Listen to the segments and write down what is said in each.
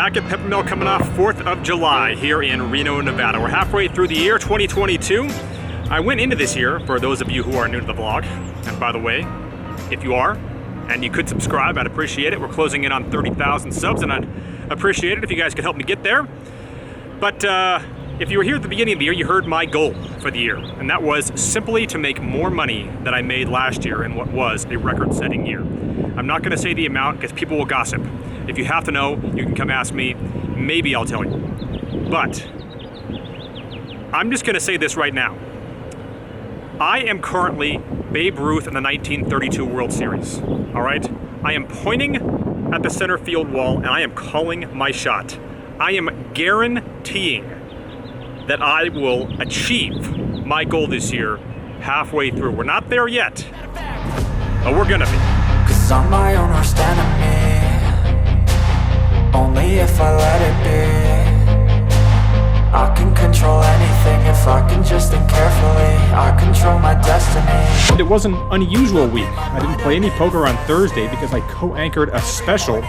back at Peppermill coming off 4th of July here in Reno, Nevada. We're halfway through the year 2022. I went into this year, for those of you who are new to the vlog, and by the way, if you are, and you could subscribe, I'd appreciate it. We're closing in on 30,000 subs, and I'd appreciate it if you guys could help me get there. But if you were here at the beginning of the year, you heard my goal for the year, and that was simply to make more money than I made last year in what was a record-setting year. I'm not gonna say the amount because people will gossip. If you have to know, you can come ask me. Maybe I'll tell you. But I'm just gonna say this right now. I am currently Babe Ruth in the 1932 World Series, all right? I am pointing at the center field wall and I am calling my shot. I am guaranteeing that I will achieve my goal this year halfway through. We're not there yet, but we're gonna be. 'Cause I'm my own worst enemy. Only if I let it be. I can control anything if I can just think carefully. I control my destiny. And it was an unusual week. I didn't play any poker on Thursday because I co-anchored a special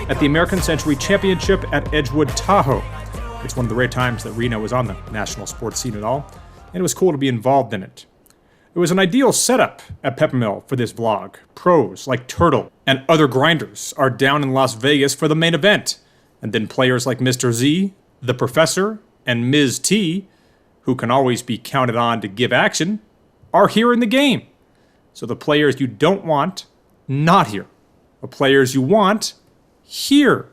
at the American Century Championship at Edgewood, Tahoe. It's one of the rare times that Reno was on the national sports scene at all, and it was cool to be involved in it. It was an ideal setup at Peppermill for this vlog. Pros like Turtle and other grinders are down in Las Vegas for the main event. And then players like Mr. Z, the Professor, and Ms. T, who can always be counted on to give action, are here in the game. So the players you don't want, not here. The players you want, here.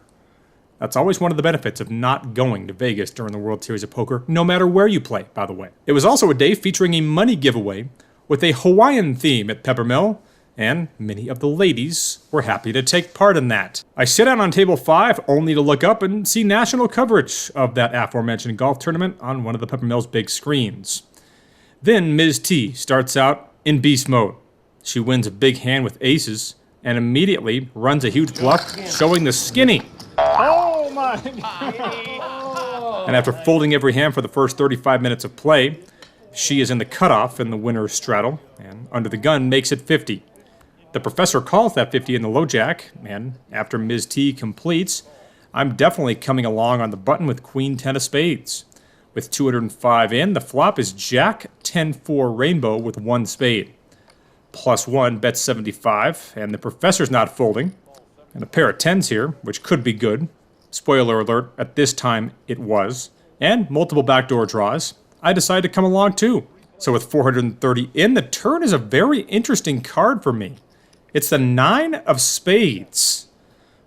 That's always one of the benefits of not going to Vegas during the World Series of Poker, no matter where you play, by the way. It was also a day featuring a money giveaway with a Hawaiian theme at Peppermill, and many of the ladies were happy to take part in that. I sit down on table 5 only to look up and see national coverage of that aforementioned golf tournament on one of the Peppermill's big screens. Then Ms. T starts out in beast mode. She wins a big hand with aces and immediately runs a huge bluff, showing the skinny. Oh my God. And after folding every hand for the first 35 minutes of play, she is in the cutoff in the winner's straddle, and under the gun makes it 50. The Professor calls that 50 in the low jack, and after Ms. T completes, I'm definitely coming along on the button with Queen 10 of spades. With 205 in, the flop is Jack 10-4 rainbow with 1 spade. +1 bets 75, and the Professor's not folding. And a pair of 10s here, which could be good. Spoiler alert, at this time it was. And multiple backdoor draws. I decided to come along too. So with 430 in, the turn is a very interesting card for me. It's the 9 of spades.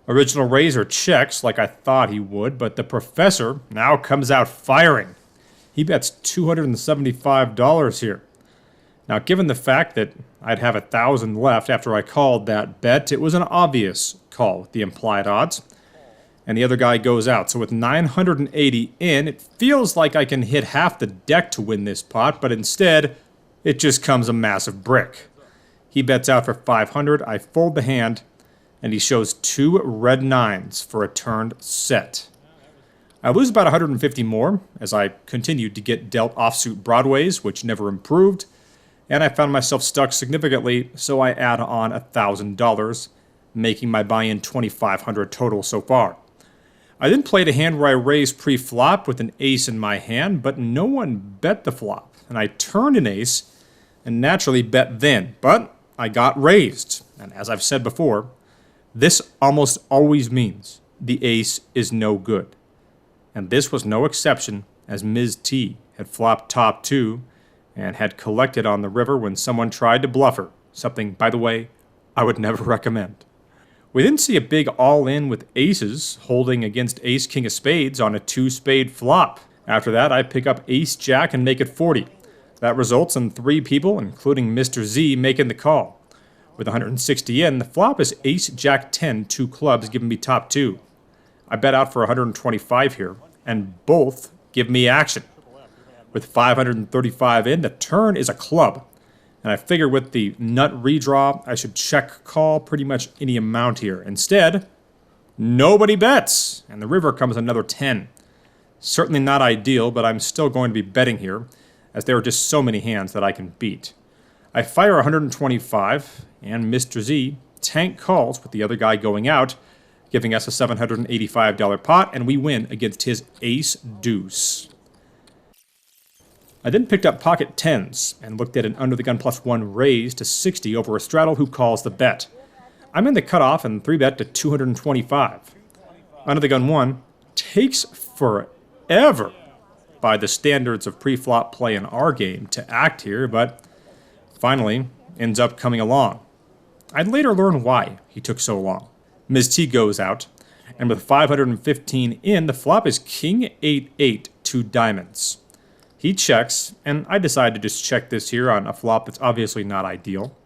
Original razor checks like I thought he would, but the Professor now comes out firing. He bets $275 here. Now, given the fact that I'd have 1,000 left after I called that bet, it was an obvious call with the implied odds. And the other guy goes out. So with 980 in, it feels like I can hit half the deck to win this pot, but instead, it just comes a massive brick. He bets out for 500, I fold the hand, and he shows 2 red 9s for a turned set. I lose about 150 more as I continued to get dealt offsuit broadways, which never improved, and I found myself stuck significantly, so I add on $1,000, making my buy-in $2,500 total so far. I then played a hand where I raised pre-flop with an ace in my hand, but no one bet the flop, and I turned an ace and naturally bet then, but I got raised, and as I've said before, this almost always means the ace is no good. And this was no exception, as Ms. T had flopped top 2 and had collected on the river when someone tried to bluff her, something, by the way, I would never recommend. We then see a big all-in with aces holding against ace-king of spades on a 2-spade flop. After that, I pick up ace-jack and make it 40. That results in 3 people, including Mr. Z, making the call. With 160 in, the flop is ace-jack-10, 2 clubs, giving me top 2. I bet out for 125 here, and both give me action. With 535 in, the turn is a club. And I figure with the nut redraw, I should check call pretty much any amount here. Instead, nobody bets, and the river comes another 10. Certainly not ideal, but I'm still going to be betting here, as there are just so many hands that I can beat. I fire 125, and Mr. Z tank calls with the other guy going out, giving us a $785 pot, and we win against his ace-deuce. I then picked up pocket tens and looked at an under-the-gun +1 raise to 60 over a straddle who calls the bet. I'm in the cutoff and 3-bet to 225. Under-the-gun 1 takes forever by the standards of pre-flop play in our game to act here, but finally ends up coming along. I'd later learn why he took so long. Ms. T goes out, and with 515 in, the flop is King 8-8, 2 diamonds. He checks, and I decide to just check this here on a flop that's obviously not ideal.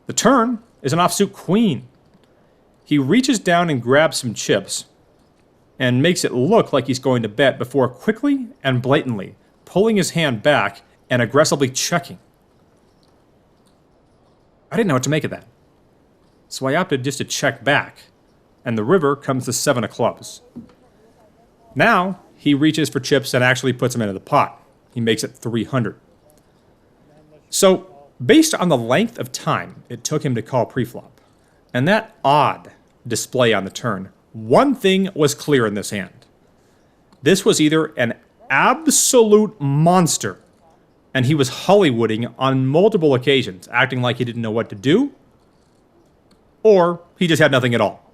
The turn is an offsuit queen. He reaches down and grabs some chips, and makes it look like he's going to bet before quickly and blatantly pulling his hand back and aggressively checking. I didn't know what to make of that, so I opted just to check back, and the river comes to 7 of clubs. Now, he reaches for chips and actually puts them into the pot. He makes it 300. So, based on the length of time it took him to call preflop, and that odd display on the turn, one thing was clear in this hand. This was either an absolute monster, and he was Hollywooding on multiple occasions, acting like he didn't know what to do, or he just had nothing at all.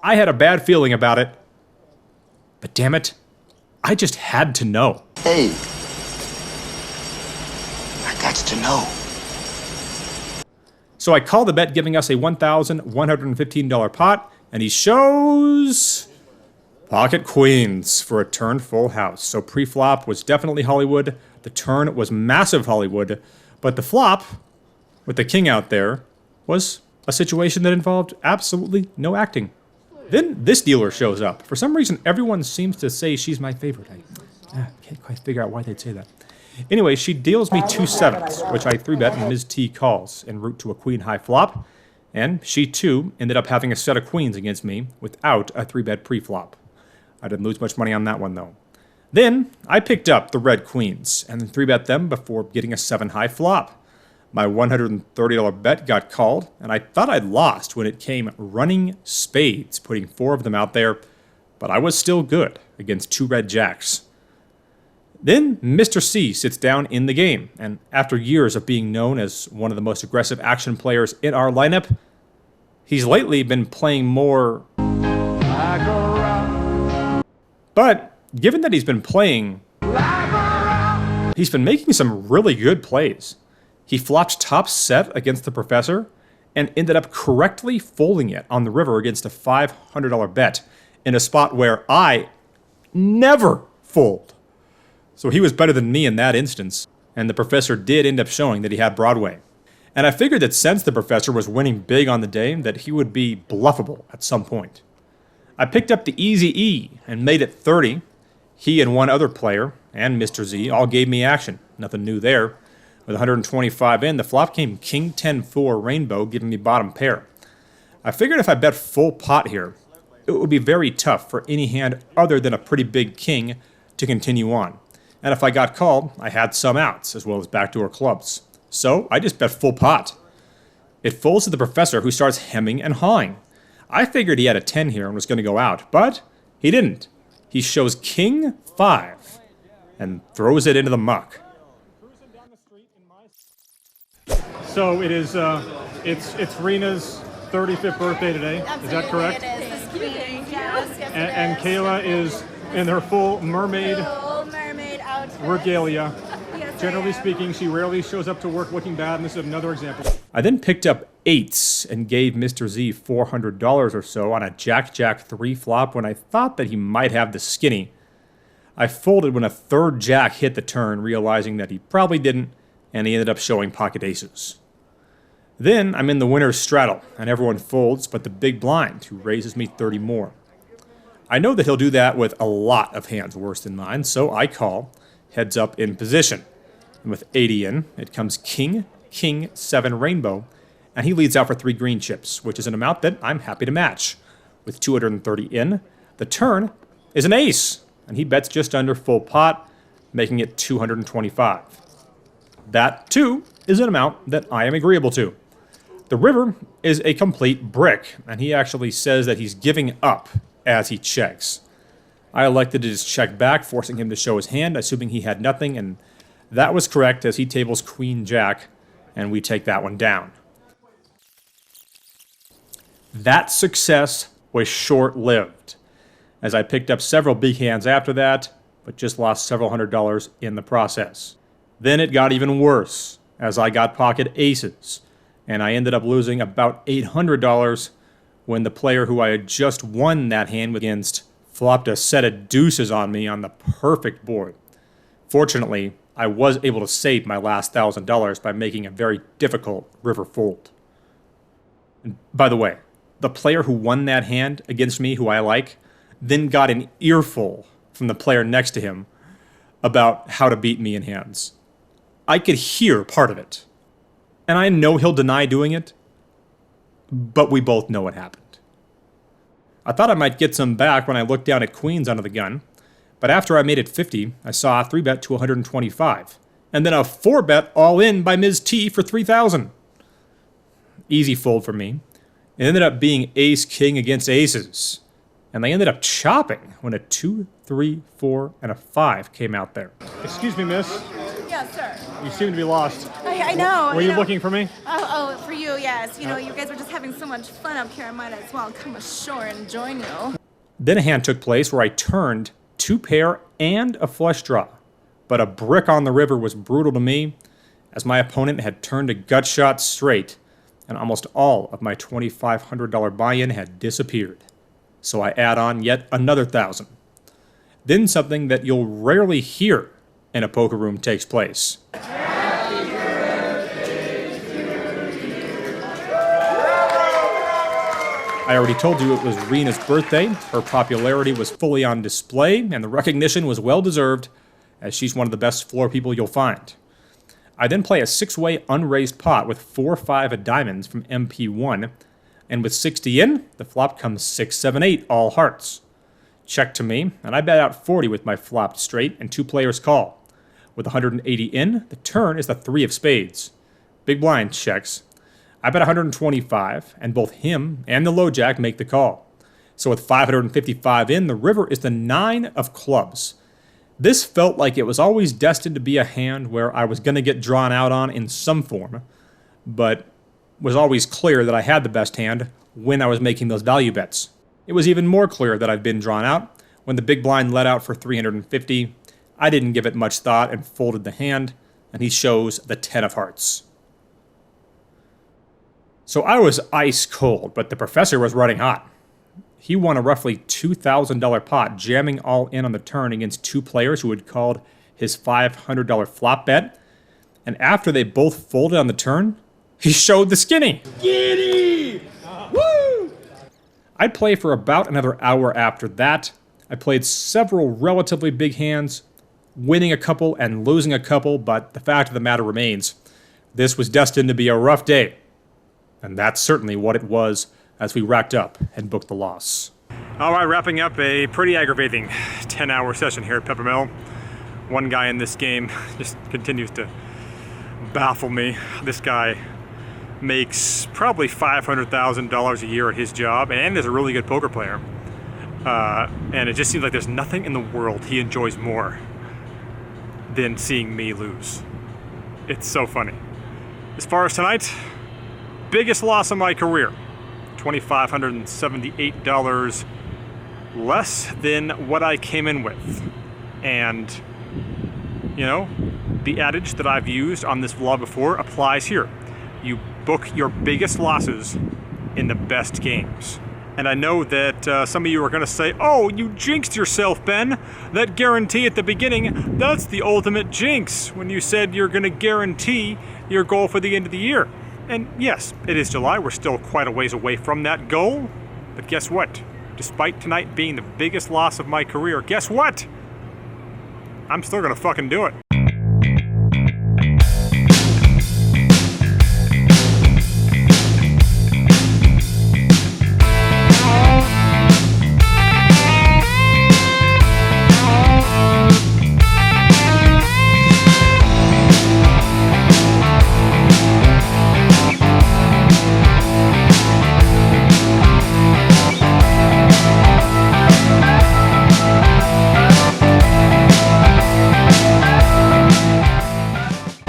I had a bad feeling about it, but damn it, I just had to know. Hey, I got to know. So I call the bet, giving us a $1,115 pot, and he shows pocket queens for a turn full house. So pre-flop was definitely Hollywood, the turn was massive Hollywood, but the flop, with the king out there, was a situation that involved absolutely no acting. Then this dealer shows up. For some reason, everyone seems to say she's my favorite. I can't quite figure out why they'd say that. Anyway, she deals me 2 sevens, which I 3-bet and Ms. T calls en route to a queen high flop, and she too ended up having a set of queens against me without a 3-bet pre-flop. I didn't lose much money on that one though. Then I picked up the red queens and then 3-bet them before getting a 7 high flop. My $130 bet got called, and I thought I'd lost when it came running spades, putting 4 of them out there, but I was still good against 2 red jacks. Then Mr. C sits down in the game, and after years of being known as one of the most aggressive action players in our lineup, he's lately been playing more. But given that he's been playing, he's been making some really good plays. He flopped top set against the professor and ended up correctly folding it on the river against a $500 bet in a spot where I never fold. So he was better than me in that instance, and the professor did end up showing that he had Broadway. And I figured that since the professor was winning big on the day, that he would be bluffable at some point. I picked up the easy E and made it 30. He and one other player, and Mr. Z, all gave me action. Nothing new there. With 125 in, the flop came King 10-4 rainbow, giving me bottom pair. I figured if I bet full pot here, it would be very tough for any hand other than a pretty big king to continue on. And if I got called, I had some outs, as well as backdoor clubs. So I just bet full pot. It folds to the professor, who starts hemming and hawing. I figured he had a 10 here and was going to go out, but he didn't. He shows King 5 and throws it into the muck. So it is, it's Rena's 35th birthday today. Is that correct? It is. Yes, And Kayla is in her full mermaid outfit. regalia. Yes, Generally speaking, she rarely shows up to work looking bad, and this is another example. I then picked up 8s and gave Mr. Z $400 or so on a Jack-Jack 3 flop when I thought that he might have the skinny. I folded when a 3rd Jack hit the turn, realizing that he probably didn't, and he ended up showing pocket aces. Then I'm in the winner's straddle, and everyone folds but the big blind, who raises me 30 more. I know that he'll do that with a lot of hands worse than mine, so I call, heads up in position. And with 80 in, it comes King, King, 7 rainbow, and he leads out for 3 green chips, which is an amount that I'm happy to match. With 230 in, the turn is an ace, and he bets just under full pot, making it 225. That, too, is an amount that I am agreeable to. The river is a complete brick, and he actually says that he's giving up as he checks. I elected to just check back, forcing him to show his hand, assuming he had nothing, and that was correct as he tables Queen Jack, and we take that one down. That success was short-lived, as I picked up several big hands after that, but just lost several $100s in the process. Then it got even worse, as I got pocket aces, and I ended up losing about $800 when the player who I had just won that hand against flopped a set of deuces on me on the perfect board. Fortunately, I was able to save my last $1,000 by making a very difficult river fold. And by the way, the player who won that hand against me, who I like, then got an earful from the player next to him about how to beat me in hands. I could hear part of it. And I know he'll deny doing it, but we both know what happened. I thought I might get some back when I looked down at queens under the gun, but after I made it 50, I saw a 3-bet to 125, and then a 4-bet all in by Ms. T for 3,000. Easy fold for me. It ended up being ace-king against aces, and they ended up chopping when a 2, 3, 4, and a 5 came out there. Excuse me, miss. Yes, sir. You seem to be lost. I know. Were you looking for me? Oh, for you, yes. You know, you guys were just having so much fun up here. I might as well come ashore and join you. Then a hand took place where I turned 2 pair and a flush draw. But a brick on the river was brutal to me, as my opponent had turned a gut shot straight, and almost all of my $2,500 buy-in had disappeared. So I add on yet another 1,000. Then something that you'll rarely hear in a poker room takes place. I already told you it was Rena's birthday. Her popularity was fully on display, and the recognition was well-deserved, as she's one of the best floor people you'll find. I then play a 6-way unraised pot with 4-5 of diamonds from MP1, and with 60 in, the flop comes 6, 7, 8, all hearts. Check to me, and I bet out 40 with my flopped straight, and 2 players call. With 180 in, the turn is the 3 of spades. Big blind checks. I bet 125, and both him and the low jack make the call. So with 555 in, the river is the 9 of clubs. This felt like it was always destined to be a hand where I was going to get drawn out on in some form, but was always clear that I had the best hand when I was making those value bets. It was even more clear that I'd been drawn out when the big blind let out for 350. I didn't give it much thought and folded the hand, and he shows the 10 of hearts. So I was ice cold, but the professor was running hot. He won a roughly $2,000 pot, jamming all in on the turn against 2 players who had called his $500 flop bet. And after they both folded on the turn, he showed the skinny. Giddy! Woo! I'd play for about another hour after that. I played several relatively big hands, winning a couple and losing a couple, but the fact of the matter remains, this was destined to be a rough day. And that's certainly what it was as we racked up and booked the loss. All right, wrapping up a pretty aggravating 10-hour session here at Peppermill. One guy in this game just continues to baffle me. This guy makes probably $500,000 a year at his job and is a really good poker player. And it just seems like there's nothing in the world he enjoys more than seeing me lose. It's so funny. As far as tonight, biggest loss of my career, $2,578 less than what I came in with. And, you know, the adage that I've used on this vlog before applies here. You book your biggest losses in the best games. And I know that some of you are going to say, oh, you jinxed yourself, Ben. That guarantee at the beginning, that's the ultimate jinx when you said you're going to guarantee your goal for the end of the year. And yes, it is July. We're still quite a ways away from that goal. But guess what? Despite tonight being the biggest loss of my career, guess what? I'm still gonna fucking do it.